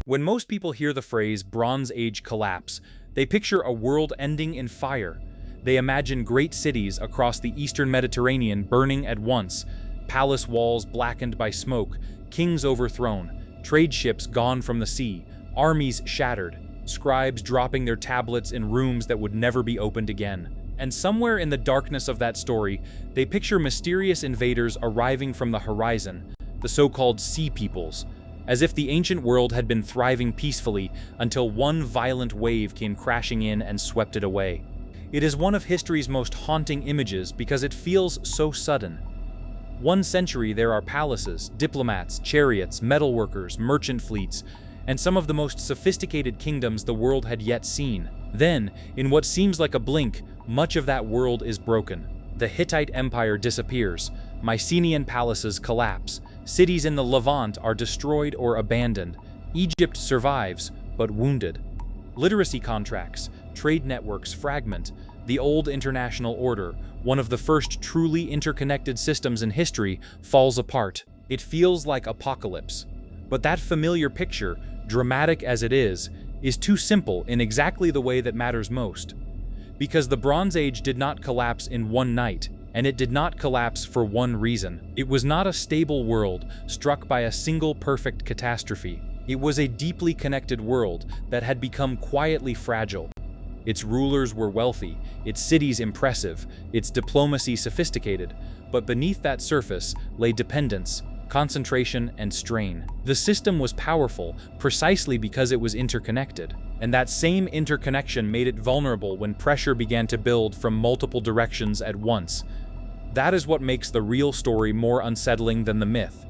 When most people hear the phrase Bronze Age collapse, they picture a world ending in fire. They imagine great cities across the eastern Mediterranean burning at once, palace walls blackened by smoke, kings overthrown, trade ships gone from the sea, armies shattered, scribes dropping their tablets in rooms that would never be opened again. And somewhere in the darkness of that story, they picture mysterious invaders arriving from the horizon, the so-called Sea Peoples, as if the ancient world had been thriving peacefully until one violent wave came crashing in and swept it away. It is one of history's most haunting images because it feels so sudden. One century there are palaces, diplomats, chariots, metalworkers, merchant fleets, and some of the most sophisticated kingdoms the world had yet seen. Then, in what seems like a blink, much of that world is broken. The Hittite Empire disappears, Mycenaean palaces collapse, cities in the Levant are destroyed or abandoned, Egypt survives, but wounded. Literacy contracts, trade networks fragment, the old international order, one of the first truly interconnected systems in history, falls apart. It feels like apocalypse. But that familiar picture, dramatic as it is too simple in exactly the way that matters most. Because the Bronze Age did not collapse in one night, and it did not collapse for one reason. It was not a stable world struck by a single perfect catastrophe. It was a deeply connected world that had become quietly fragile. Its rulers were wealthy, its cities impressive, its diplomacy sophisticated, but beneath that surface lay dependence, concentration, and strain. The system was powerful precisely because it was interconnected, and that same interconnection made it vulnerable when pressure began to build from multiple directions at once. That is what makes the real story more unsettling than the myth.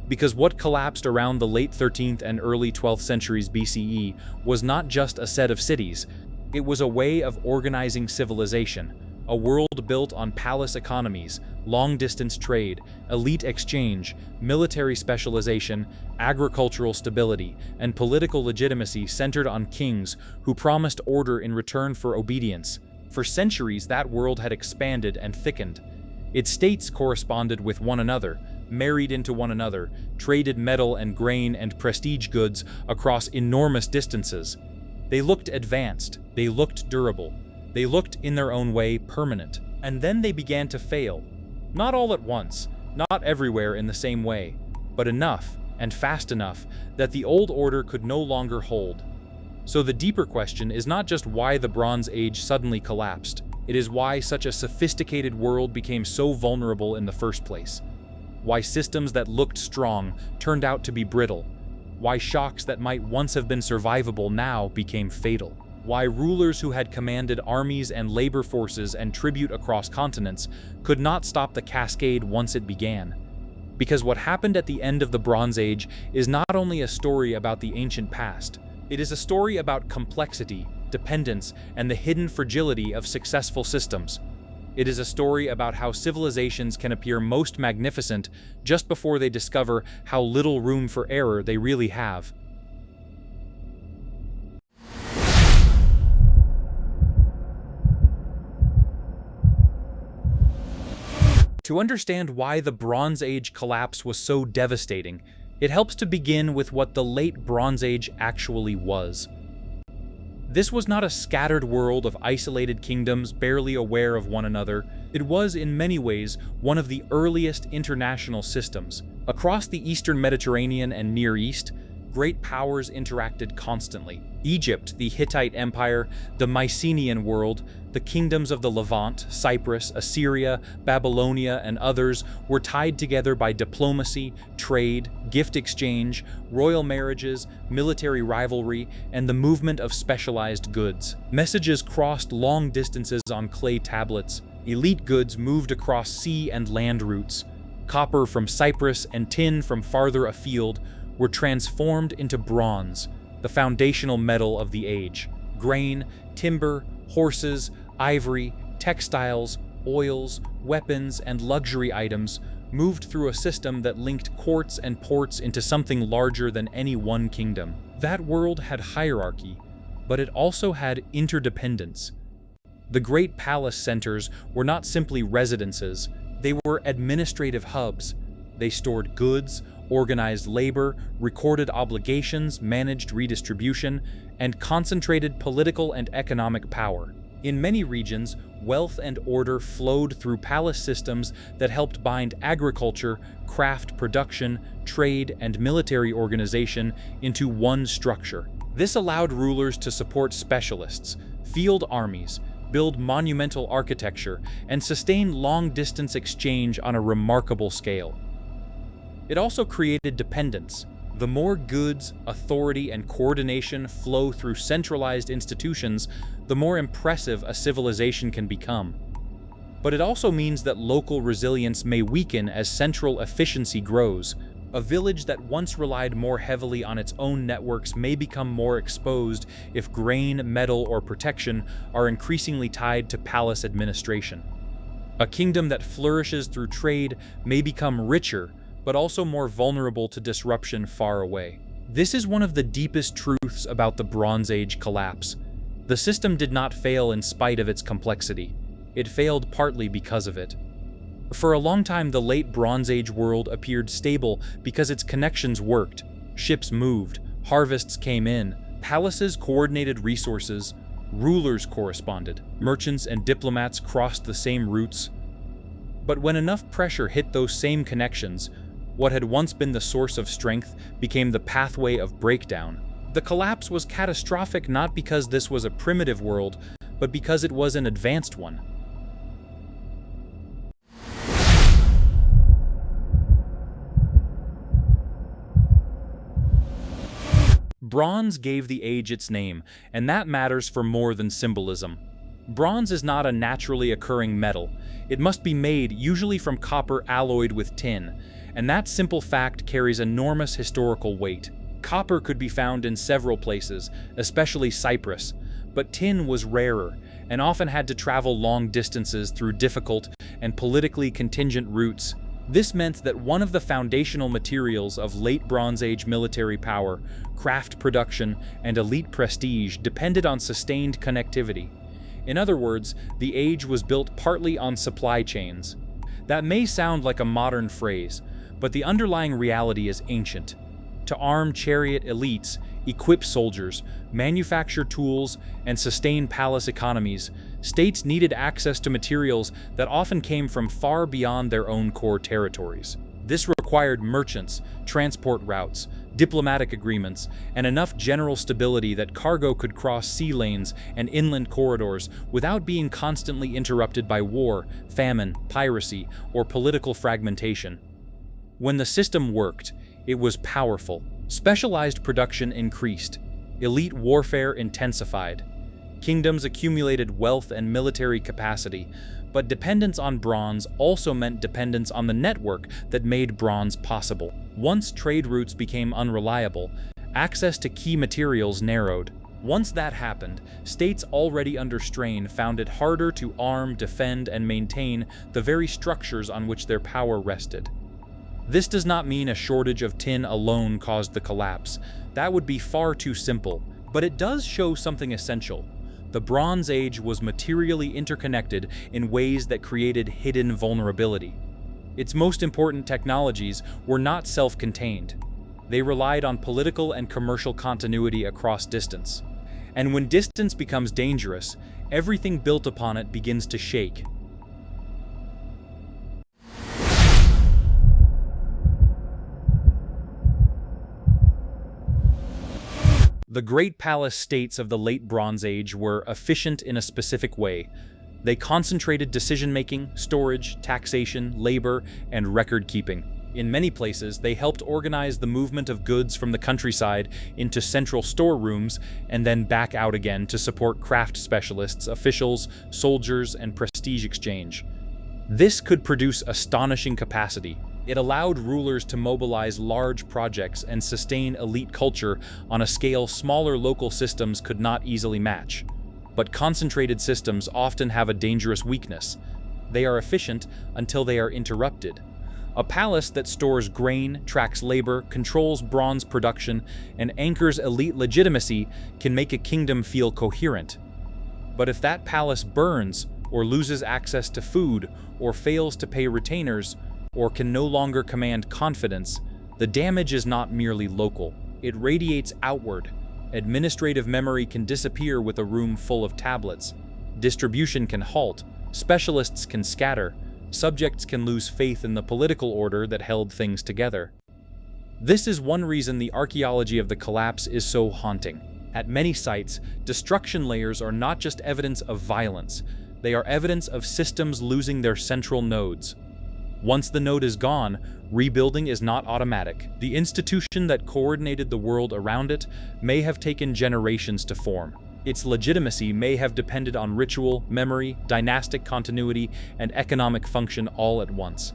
Because what collapsed around the late 13th and early 12th centuries BCE was not just a set of cities, it was a way of organizing civilization, a world built on palace economies, long-distance trade, elite exchange, military specialization, agricultural stability, and political legitimacy centered on kings who promised order in return for obedience. For centuries, that world had expanded and thickened. Its states corresponded with one another, married into one another, traded metal and grain and prestige goods across enormous distances. They looked advanced, they looked durable, they looked in their own way permanent. And then they began to fail. Not all at once, not everywhere in the same way, but enough and fast enough that the old order could no longer hold. So the deeper question is not just why the Bronze Age suddenly collapsed, it is why such a sophisticated world became so vulnerable in the first place. Why systems that looked strong turned out to be brittle. Why shocks that might once have been survivable now became fatal. Why rulers who had commanded armies and labor forces and tribute across continents could not stop the cascade once it began. Because what happened at the end of the Bronze Age is not only a story about the ancient past, it is a story about complexity, dependence, and the hidden fragility of successful systems. It is a story about how civilizations can appear most magnificent just before they discover how little room for error they really have. To understand why the Bronze Age collapse was so devastating, it helps to begin with what the late Bronze Age actually was. This was not a scattered world of isolated kingdoms barely aware of one another. It was, in many ways, one of the earliest international systems. Across the Eastern Mediterranean and Near East, great powers interacted constantly. Egypt, the Hittite Empire, the Mycenaean world, the kingdoms of the Levant, Cyprus, Assyria, Babylonia, and others were tied together by diplomacy, trade, gift exchange, royal marriages, military rivalry, and the movement of specialized goods. Messages crossed long distances on clay tablets. Elite goods moved across sea and land routes. Copper from Cyprus and tin from farther afield were transformed into bronze, the foundational metal of the age. Grain, timber, horses, ivory, textiles, oils, weapons, and luxury items moved through a system that linked courts and ports into something larger than any one kingdom. That world had hierarchy, but it also had interdependence. The great palace centers were not simply residences, they were administrative hubs. They stored goods, organized labor, recorded obligations, managed redistribution, and concentrated political and economic power. In many regions, wealth and order flowed through palace systems that helped bind agriculture, craft production, trade, and military organization into one structure. This allowed rulers to support specialists, field armies, build monumental architecture, and sustain long-distance exchange on a remarkable scale. It also created dependence. The more goods, authority, and coordination flow through centralized institutions, the more impressive a civilization can become. But it also means that local resilience may weaken as central efficiency grows. A village that once relied more heavily on its own networks may become more exposed if grain, metal, or protection are increasingly tied to palace administration. A kingdom that flourishes through trade may become richer, but also more vulnerable to disruption far away. This is one of the deepest truths about the Bronze Age collapse. The system did not fail in spite of its complexity. It failed partly because of it. For a long time, the late Bronze Age world appeared stable because its connections worked. Ships moved, harvests came in, palaces coordinated resources, rulers corresponded, merchants and diplomats crossed the same routes. But when enough pressure hit those same connections, what had once been the source of strength became the pathway of breakdown. The collapse was catastrophic not because this was a primitive world, but because it was an advanced one. Bronze gave the age its name, and that matters for more than symbolism. Bronze is not a naturally occurring metal. It must be made, usually from copper alloyed with tin, and that simple fact carries enormous historical weight. Copper could be found in several places, especially Cyprus, but tin was rarer and often had to travel long distances through difficult and politically contingent routes. This meant that one of the foundational materials of late Bronze Age military power, craft production, and elite prestige depended on sustained connectivity. In other words, the age was built partly on supply chains. That may sound like a modern phrase, but the underlying reality is ancient. To arm chariot elites, equip soldiers, manufacture tools, and sustain palace economies, states needed access to materials that often came from far beyond their own core territories. This required merchants, transport routes, diplomatic agreements, and enough general stability that cargo could cross sea lanes and inland corridors without being constantly interrupted by war, famine, piracy, or political fragmentation. When the system worked, it was powerful. Specialized production increased. Elite warfare intensified. Kingdoms accumulated wealth and military capacity, but dependence on bronze also meant dependence on the network that made bronze possible. Once trade routes became unreliable, access to key materials narrowed. Once that happened, states already under strain found it harder to arm, defend, and maintain the very structures on which their power rested. This does not mean a shortage of tin alone caused the collapse. That would be far too simple, but it does show something essential. The Bronze Age was materially interconnected in ways that created hidden vulnerability. Its most important technologies were not self-contained. They relied on political and commercial continuity across distance. And when distance becomes dangerous, everything built upon it begins to shake. The great palace states of the late Bronze Age were efficient in a specific way. They concentrated decision-making, storage, taxation, labor, and record-keeping. In many places, they helped organize the movement of goods from the countryside into central storerooms and then back out again to support craft specialists, officials, soldiers, and prestige exchange. This could produce astonishing capacity. It allowed rulers to mobilize large projects and sustain elite culture on a scale smaller local systems could not easily match. But concentrated systems often have a dangerous weakness. They are efficient until they are interrupted. A palace that stores grain, tracks labor, controls bronze production, and anchors elite legitimacy can make a kingdom feel coherent. But if that palace burns, or loses access to food, or fails to pay retainers, or can no longer command confidence, The damage is not merely local, it radiates outward. Administrative memory can disappear with a room full of tablets. Distribution can halt, specialists can scatter, subjects can lose faith in the political order that held things together. This is one reason the archaeology of the collapse is so haunting. At many sites, destruction layers are not just evidence of violence, they are evidence of systems losing their central nodes. Once the node is gone, rebuilding is not automatic. The institution that coordinated the world around it may have taken generations to form. Its legitimacy may have depended on ritual, memory, dynastic continuity, and economic function all at once.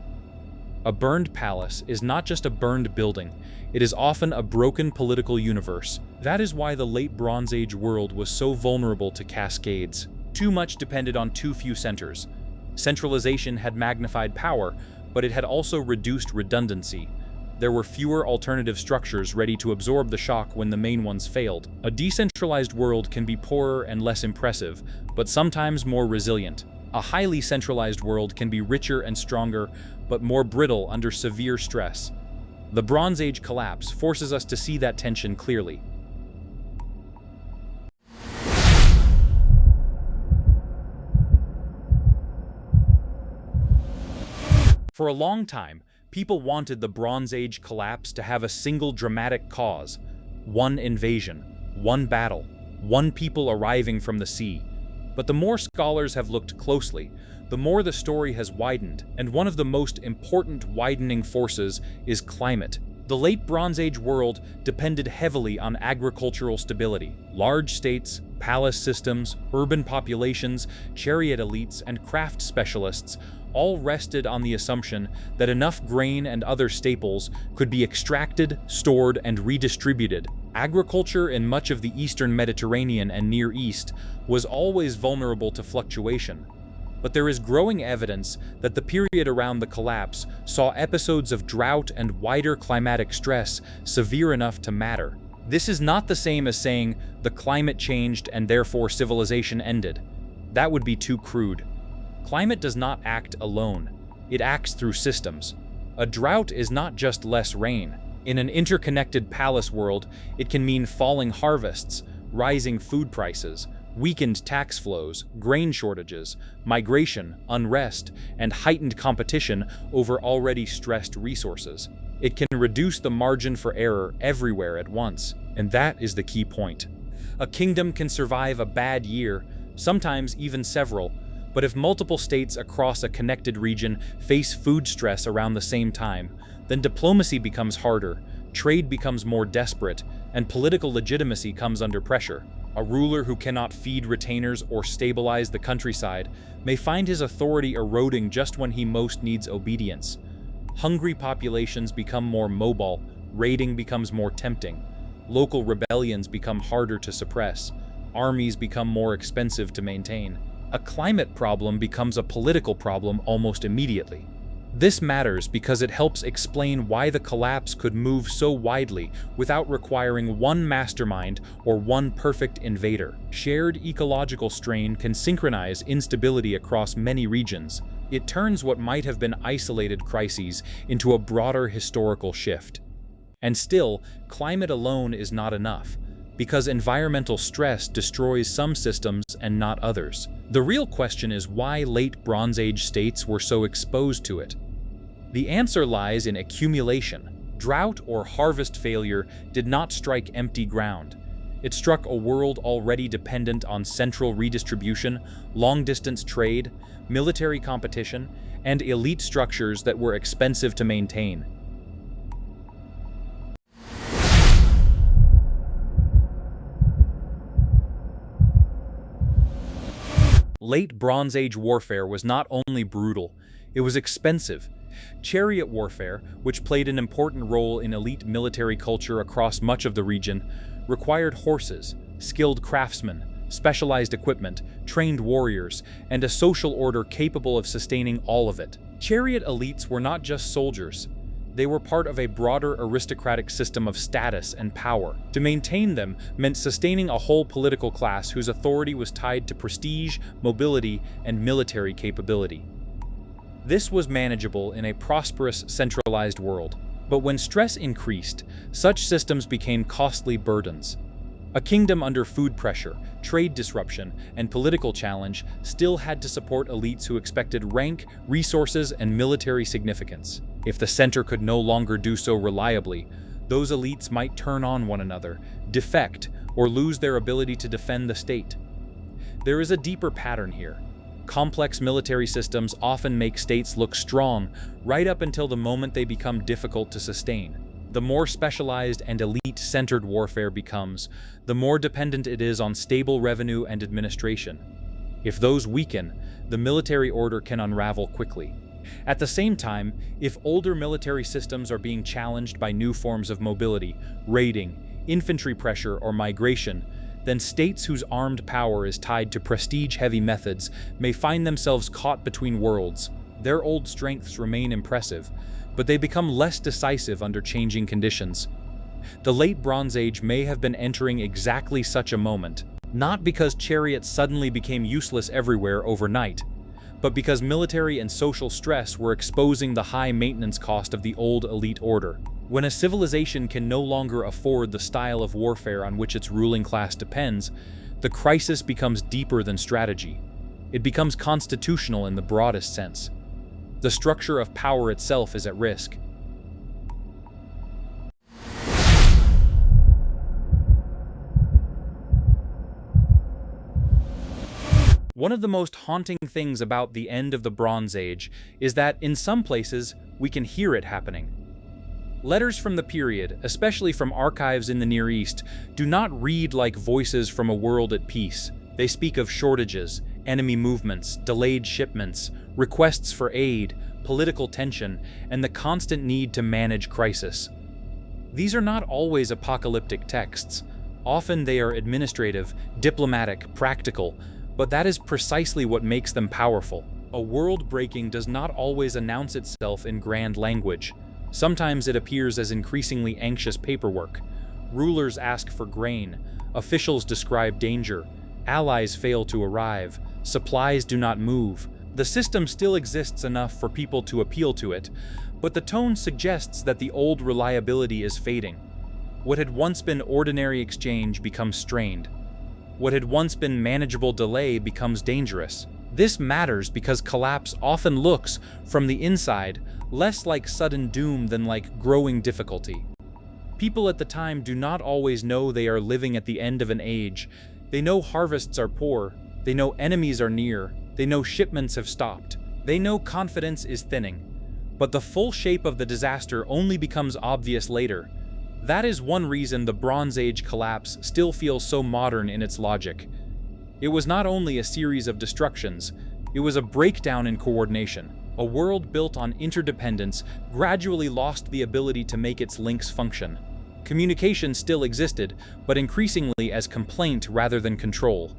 A burned palace is not just a burned building, it is often a broken political universe. That is why the late Bronze Age world was so vulnerable to cascades. Too much depended on too few centers. Centralization had magnified power, but it had also reduced redundancy. There were fewer alternative structures ready to absorb the shock when the main ones failed. A decentralized world can be poorer and less impressive, but sometimes more resilient. A highly centralized world can be richer and stronger, but more brittle under severe stress. The Bronze Age collapse forces us to see that tension clearly. For a long time, people wanted the Bronze Age collapse to have a single dramatic cause: one invasion, one battle, one people arriving from the sea. But the more scholars have looked closely, the more the story has widened, and one of the most important widening forces is climate. The late Bronze Age world depended heavily on agricultural stability. Large states, palace systems, urban populations, chariot elites, and craft specialists all rested on the assumption that enough grain and other staples could be extracted, stored, and redistributed. Agriculture in much of the Eastern Mediterranean and Near East was always vulnerable to fluctuation. But there is growing evidence that the period around the collapse saw episodes of drought and wider climatic stress severe enough to matter. This is not the same as saying the climate changed and therefore civilization ended. That would be too crude. Climate does not act alone. It acts through systems. A drought is not just less rain. In an interconnected palace world, it can mean falling harvests, rising food prices, weakened tax flows, grain shortages, migration, unrest, and heightened competition over already stressed resources. It can reduce the margin for error everywhere at once, and that is the key point. A kingdom can survive a bad year, sometimes even several, but if multiple states across a connected region face food stress around the same time, then diplomacy becomes harder, trade becomes more desperate, and political legitimacy comes under pressure. A ruler who cannot feed retainers or stabilize the countryside may find his authority eroding just when he most needs obedience. Hungry populations become more mobile, raiding becomes more tempting, local rebellions become harder to suppress, armies become more expensive to maintain. A climate problem becomes a political problem almost immediately. This matters because it helps explain why the collapse could move so widely without requiring one mastermind or one perfect invader. Shared ecological strain can synchronize instability across many regions. It turns what might have been isolated crises into a broader historical shift. And still, climate alone is not enough, because environmental stress destroys some systems and not others. The real question is why late Bronze Age states were so exposed to it. The answer lies in accumulation. Drought or harvest failure did not strike empty ground. It struck a world already dependent on central redistribution, long-distance trade, military competition, and elite structures that were expensive to maintain. Late Bronze Age warfare was not only brutal, it was expensive. Chariot warfare, which played an important role in elite military culture across much of the region, required horses, skilled craftsmen, specialized equipment, trained warriors, and a social order capable of sustaining all of it. Chariot elites were not just soldiers. They were part of a broader aristocratic system of status and power. To maintain them meant sustaining a whole political class whose authority was tied to prestige, mobility, and military capability. This was manageable in a prosperous, centralized world. But when stress increased, such systems became costly burdens. A kingdom under food pressure, trade disruption, and political challenge still had to support elites who expected rank, resources, and military significance. If the center could no longer do so reliably, those elites might turn on one another, defect, or lose their ability to defend the state. There is a deeper pattern here. Complex military systems often make states look strong right up until the moment they become difficult to sustain. The more specialized and elite-centered warfare becomes, the more dependent it is on stable revenue and administration. If those weaken, the military order can unravel quickly. At the same time, if older military systems are being challenged by new forms of mobility, raiding, infantry pressure, or migration, then states whose armed power is tied to prestige-heavy methods may find themselves caught between worlds. Their old strengths remain impressive, but they become less decisive under changing conditions. The Late Bronze Age may have been entering exactly such a moment, not because chariots suddenly became useless everywhere overnight, but because military and social stress were exposing the high maintenance cost of the old elite order. When a civilization can no longer afford the style of warfare on which its ruling class depends, the crisis becomes deeper than strategy. It becomes constitutional in the broadest sense. The structure of power itself is at risk. One of the most haunting things about the end of the Bronze Age is that, in some places, we can hear it happening. Letters from the period, especially from archives in the Near East, do not read like voices from a world at peace. They speak of shortages, enemy movements, delayed shipments, requests for aid, political tension, and the constant need to manage crisis. These are not always apocalyptic texts. Often they are administrative, diplomatic, practical, but that is precisely what makes them powerful. A world breaking does not always announce itself in grand language. Sometimes it appears as increasingly anxious paperwork. Rulers ask for grain, officials describe danger, allies fail to arrive, supplies do not move. The system still exists enough for people to appeal to it, but the tone suggests that the old reliability is fading. What had once been ordinary exchange becomes strained. What had once been manageable delay becomes dangerous. This matters because collapse often looks, from the inside, less like sudden doom than like growing difficulty. People at the time do not always know they are living at the end of an age. They know harvests are poor, they know enemies are near, they know shipments have stopped, they know confidence is thinning. But the full shape of the disaster only becomes obvious later. That is one reason the Bronze Age collapse still feels so modern in its logic. It was not only a series of destructions, it was a breakdown in coordination. A world built on interdependence gradually lost the ability to make its links function. Communication still existed, but increasingly as complaint rather than control.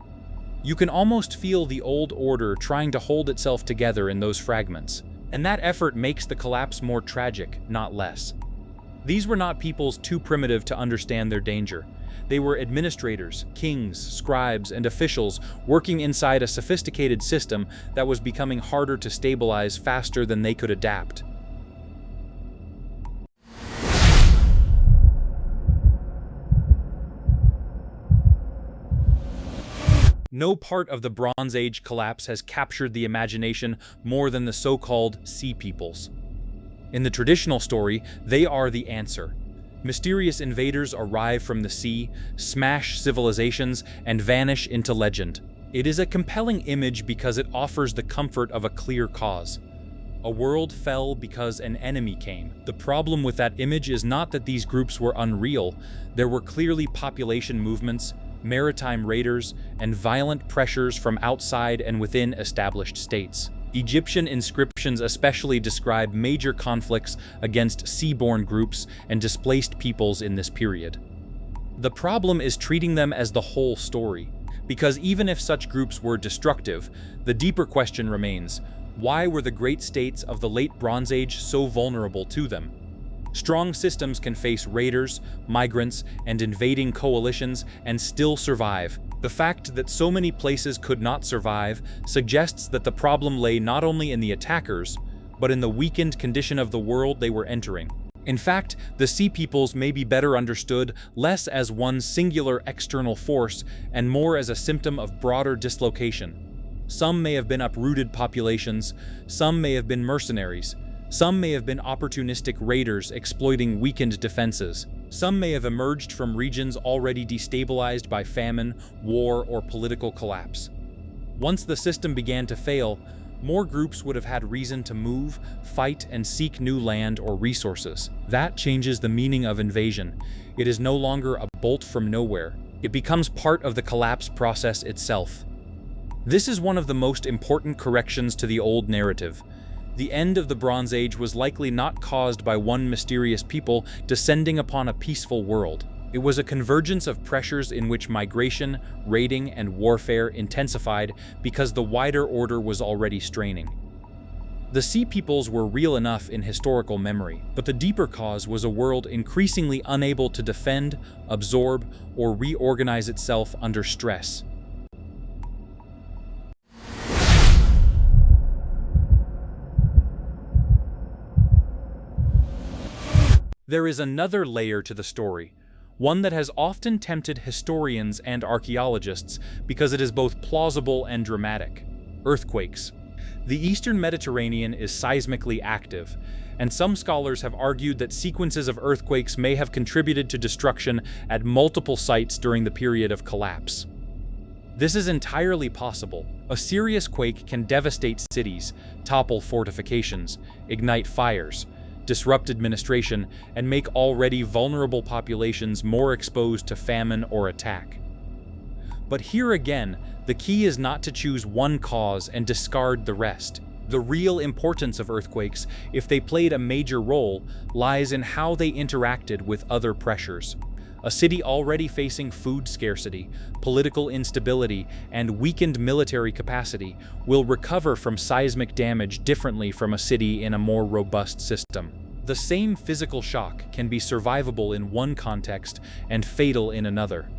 You can almost feel the old order trying to hold itself together in those fragments, and that effort makes the collapse more tragic, not less. These were not peoples too primitive to understand their danger. They were administrators, kings, scribes, and officials working inside a sophisticated system that was becoming harder to stabilize faster than they could adapt. No part of the Bronze Age collapse has captured the imagination more than the so-called Sea Peoples. In the traditional story, they are the answer. Mysterious invaders arrive from the sea, smash civilizations, and vanish into legend. It is a compelling image because it offers the comfort of a clear cause. A world fell because an enemy came. The problem with that image is not that these groups were unreal. There were clearly population movements, maritime raiders, and violent pressures from outside and within established states. Egyptian inscriptions especially describe major conflicts against seaborne groups and displaced peoples in this period. The problem is treating them as the whole story, because even if such groups were destructive, the deeper question remains: why were the great states of the Late Bronze Age so vulnerable to them? Strong systems can face raiders, migrants, and invading coalitions and still survive. The fact that so many places could not survive suggests that the problem lay not only in the attackers, but in the weakened condition of the world they were entering. In fact, the Sea Peoples may be better understood less as one singular external force and more as a symptom of broader dislocation. Some may have been uprooted populations, some may have been mercenaries, some may have been opportunistic raiders exploiting weakened defenses. Some may have emerged from regions already destabilized by famine, war, or political collapse. Once the system began to fail, more groups would have had reason to move, fight, and seek new land or resources. That changes the meaning of invasion. It is no longer a bolt from nowhere. It becomes part of the collapse process itself. This is one of the most important corrections to the old narrative. The end of the Bronze Age was likely not caused by one mysterious people descending upon a peaceful world. It was a convergence of pressures in which migration, raiding, and warfare intensified because the wider order was already straining. The Sea Peoples were real enough in historical memory, but the deeper cause was a world increasingly unable to defend, absorb, or reorganize itself under stress. There is another layer to the story, one that has often tempted historians and archaeologists because it is both plausible and dramatic: earthquakes. The Eastern Mediterranean is seismically active, and some scholars have argued that sequences of earthquakes may have contributed to destruction at multiple sites during the period of collapse. This is entirely possible. A serious quake can devastate cities, topple fortifications, ignite fires, disrupt administration, and make already vulnerable populations more exposed to famine or attack. But here again, the key is not to choose one cause and discard the rest. The real importance of earthquakes, if they played a major role, lies in how they interacted with other pressures. A city already facing food scarcity, political instability, and weakened military capacity will recover from seismic damage differently from a city in a more robust system. The same physical shock can be survivable in one context and fatal in another.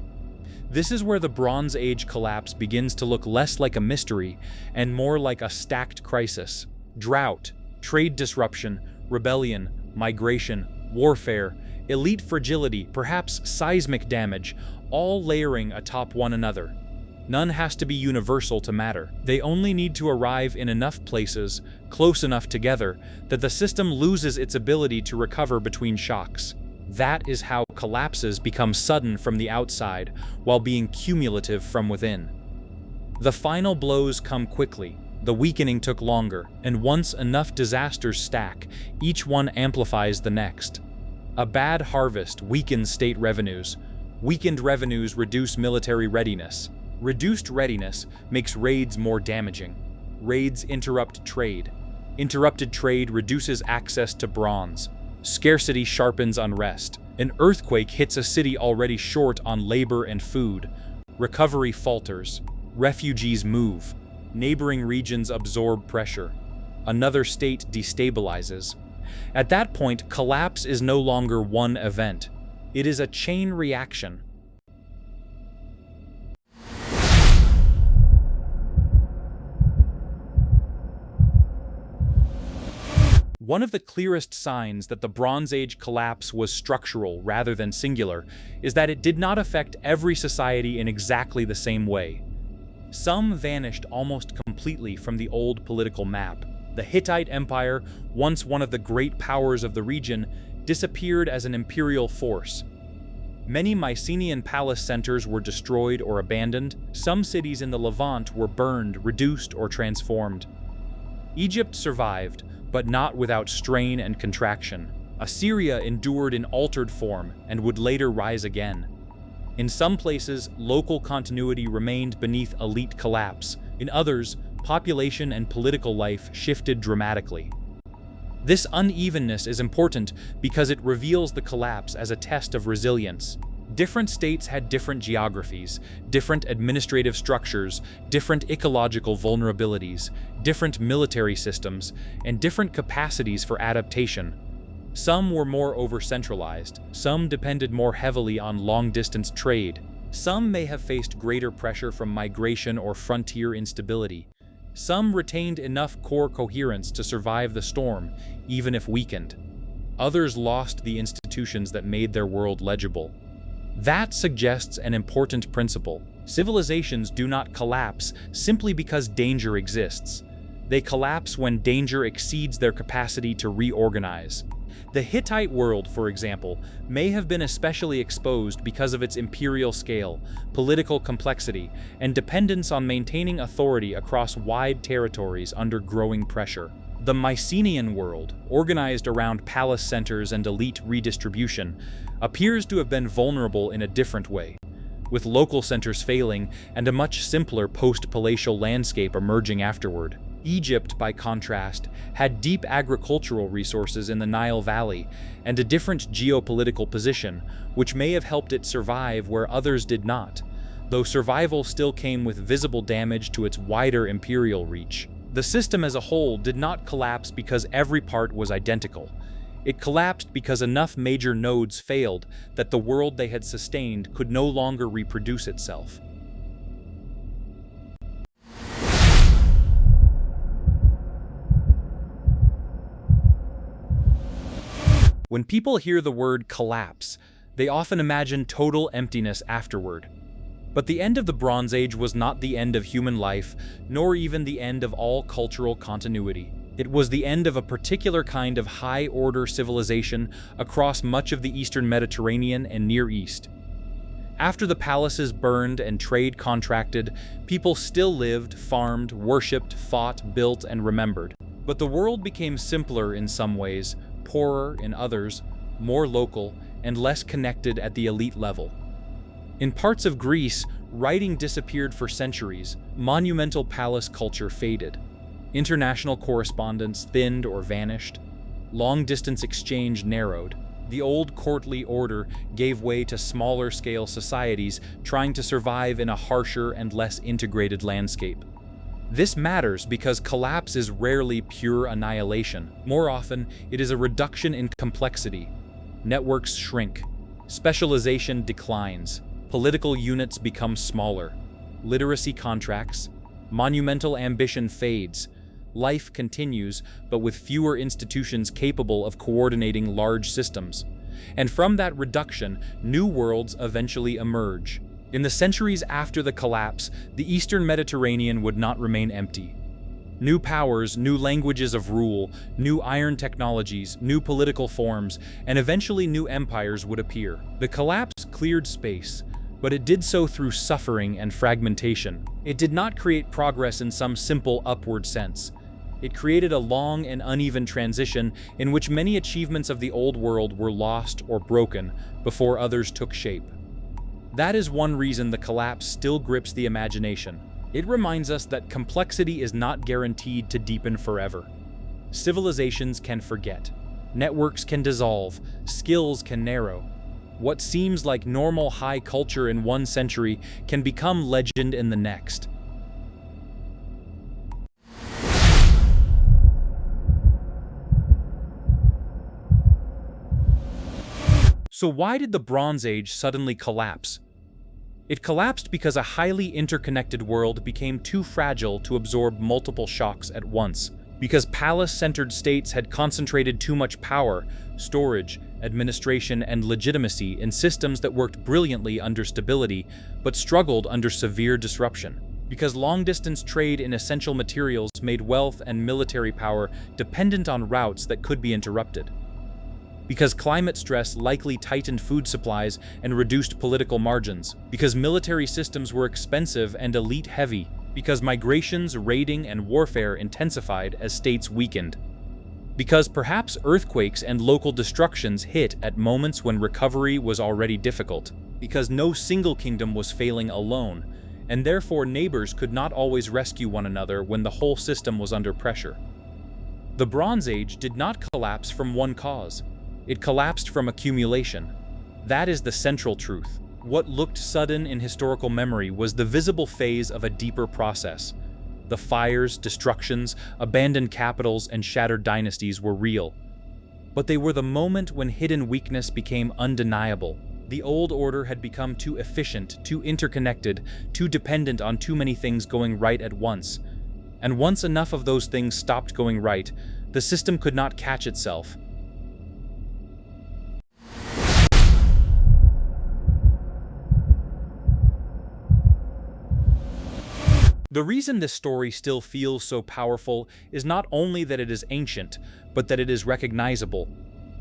This is where the Bronze Age collapse begins to look less like a mystery and more like a stacked crisis. Drought, trade disruption, rebellion, migration, warfare, elite fragility, perhaps seismic damage, all layering atop one another. None has to be universal to matter. They only need to arrive in enough places, close enough together, that the system loses its ability to recover between shocks. That is how collapses become sudden from the outside, while being cumulative from within. The final blows come quickly. The weakening took longer, and once enough disasters stack, each one amplifies the next. A bad harvest weakens state revenues. Weakened revenues reduce military readiness. Reduced readiness makes raids more damaging. Raids interrupt trade. Interrupted trade reduces access to bronze. Scarcity sharpens unrest. An earthquake hits a city already short on labor and food. Recovery falters. Refugees move. Neighboring regions absorb pressure. Another state destabilizes. At that point, collapse is no longer one event. It is a chain reaction. One of the clearest signs that the Bronze Age collapse was structural rather than singular is that it did not affect every society in exactly the same way. Some vanished almost completely from the old political map. The Hittite Empire, once one of the great powers of the region, disappeared as an imperial force. Many Mycenaean palace centers were destroyed or abandoned. Some cities in the Levant were burned, reduced, or transformed. Egypt survived, but not without strain and contraction. Assyria endured in altered form and would later rise again. In some places, local continuity remained beneath elite collapse. In others, population and political life shifted dramatically. This unevenness is important because it reveals the collapse as a test of resilience. Different states had different geographies, different administrative structures, different ecological vulnerabilities, different military systems, and different capacities for adaptation. Some were more over-centralized, some depended more heavily on long-distance trade. Some may have faced greater pressure from migration or frontier instability. Some retained enough core coherence to survive the storm, even if weakened. Others lost the institutions that made their world legible. That suggests an important principle. Civilizations do not collapse simply because danger exists. They collapse when danger exceeds their capacity to reorganize. The Hittite world, for example, may have been especially exposed because of its imperial scale, political complexity, and dependence on maintaining authority across wide territories under growing pressure. The Mycenaean world, organized around palace centers and elite redistribution, appears to have been vulnerable in a different way, with local centers failing and a much simpler post-palatial landscape emerging afterward. Egypt, by contrast, had deep agricultural resources in the Nile Valley and a different geopolitical position, which may have helped it survive where others did not, though survival still came with visible damage to its wider imperial reach. The system as a whole did not collapse because every part was identical. It collapsed because enough major nodes failed that the world they had sustained could no longer reproduce itself. When people hear the word collapse, they often imagine total emptiness afterward. But the end of the Bronze Age was not the end of human life, nor even the end of all cultural continuity. It was the end of a particular kind of high-order civilization across much of the Eastern Mediterranean and Near East. After the palaces burned and trade contracted, people still lived, farmed, worshipped, fought, built, and remembered. But the world became simpler in some ways, poorer in others, more local, and less connected at the elite level. In parts of Greece, writing disappeared for centuries, monumental palace culture faded. International correspondence thinned or vanished. Long-distance exchange narrowed. The old courtly order gave way to smaller-scale societies trying to survive in a harsher and less integrated landscape. This matters because collapse is rarely pure annihilation. More often, it is a reduction in complexity. Networks shrink. Specialization declines. Political units become smaller. Literacy contracts. Monumental ambition fades. Life continues, but with fewer institutions capable of coordinating large systems. And from that reduction, new worlds eventually emerge. In the centuries after the collapse, the Eastern Mediterranean would not remain empty. New powers, new languages of rule, new iron technologies, new political forms, and eventually new empires would appear. The collapse cleared space, but it did so through suffering and fragmentation. It did not create progress in some simple upward sense. It created a long and uneven transition in which many achievements of the old world were lost or broken before others took shape. That is one reason the collapse still grips the imagination. It reminds us that complexity is not guaranteed to deepen forever. Civilizations can forget. Networks can dissolve. Skills can narrow. What seems like normal high culture in one century can become legend in the next. So why did the Bronze Age suddenly collapse? It collapsed because a highly interconnected world became too fragile to absorb multiple shocks at once. Because palace-centered states had concentrated too much power, storage, administration, and legitimacy in systems that worked brilliantly under stability, but struggled under severe disruption. Because long-distance trade in essential materials made wealth and military power dependent on routes that could be interrupted. Because climate stress likely tightened food supplies and reduced political margins. Because military systems were expensive and elite-heavy. Because migrations, raiding, and warfare intensified as states weakened. Because perhaps earthquakes and local destructions hit at moments when recovery was already difficult. Because no single kingdom was failing alone, and therefore neighbors could not always rescue one another when the whole system was under pressure. The Bronze Age did not collapse from one cause. It collapsed from accumulation. That is the central truth. What looked sudden in historical memory was the visible phase of a deeper process. The fires, destructions, abandoned capitals, and shattered dynasties were real. But they were the moment when hidden weakness became undeniable. The old order had become too efficient, too interconnected, too dependent on too many things going right at once. And once enough of those things stopped going right, the system could not catch itself. The reason this story still feels so powerful is not only that it is ancient, but that it is recognizable.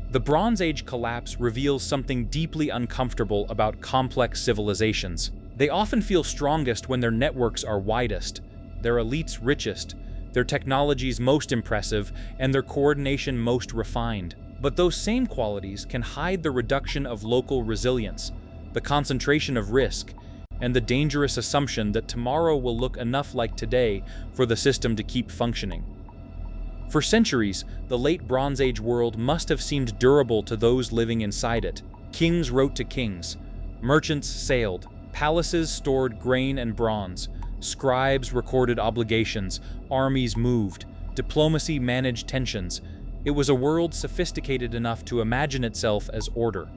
The Bronze Age collapse reveals something deeply uncomfortable about complex civilizations. They often feel strongest when their networks are widest, their elites richest, their technologies most impressive, and their coordination most refined. But those same qualities can hide the reduction of local resilience, the concentration of risk, and the dangerous assumption that tomorrow will look enough like today for the system to keep functioning. For centuries, the late Bronze Age world must have seemed durable to those living inside it. Kings wrote to kings, merchants sailed, palaces stored grain and bronze, scribes recorded obligations, armies moved, diplomacy managed tensions. It was a world sophisticated enough to imagine itself as order.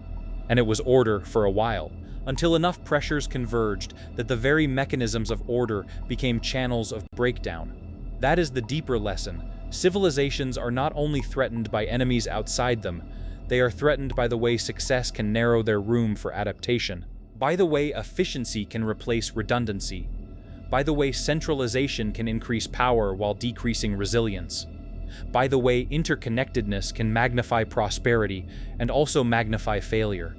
And it was order for a while, until enough pressures converged that the very mechanisms of order became channels of breakdown. That is the deeper lesson. Civilizations are not only threatened by enemies outside them, they are threatened by the way success can narrow their room for adaptation, by the way efficiency can replace redundancy, by the way centralization can increase power while decreasing resilience, by the way interconnectedness can magnify prosperity and also magnify failure.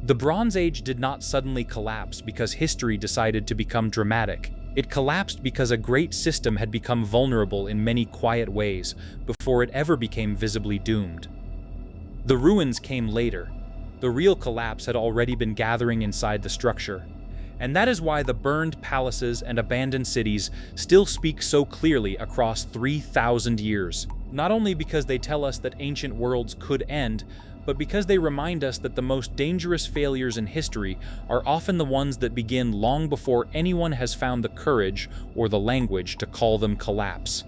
The Bronze Age did not suddenly collapse because history decided to become dramatic. It collapsed because a great system had become vulnerable in many quiet ways before it ever became visibly doomed. The ruins came later. The real collapse had already been gathering inside the structure. And that is why the burned palaces and abandoned cities still speak so clearly across 3,000 years. Not only because they tell us that ancient worlds could end, but because they remind us that the most dangerous failures in history are often the ones that begin long before anyone has found the courage or the language to call them collapse.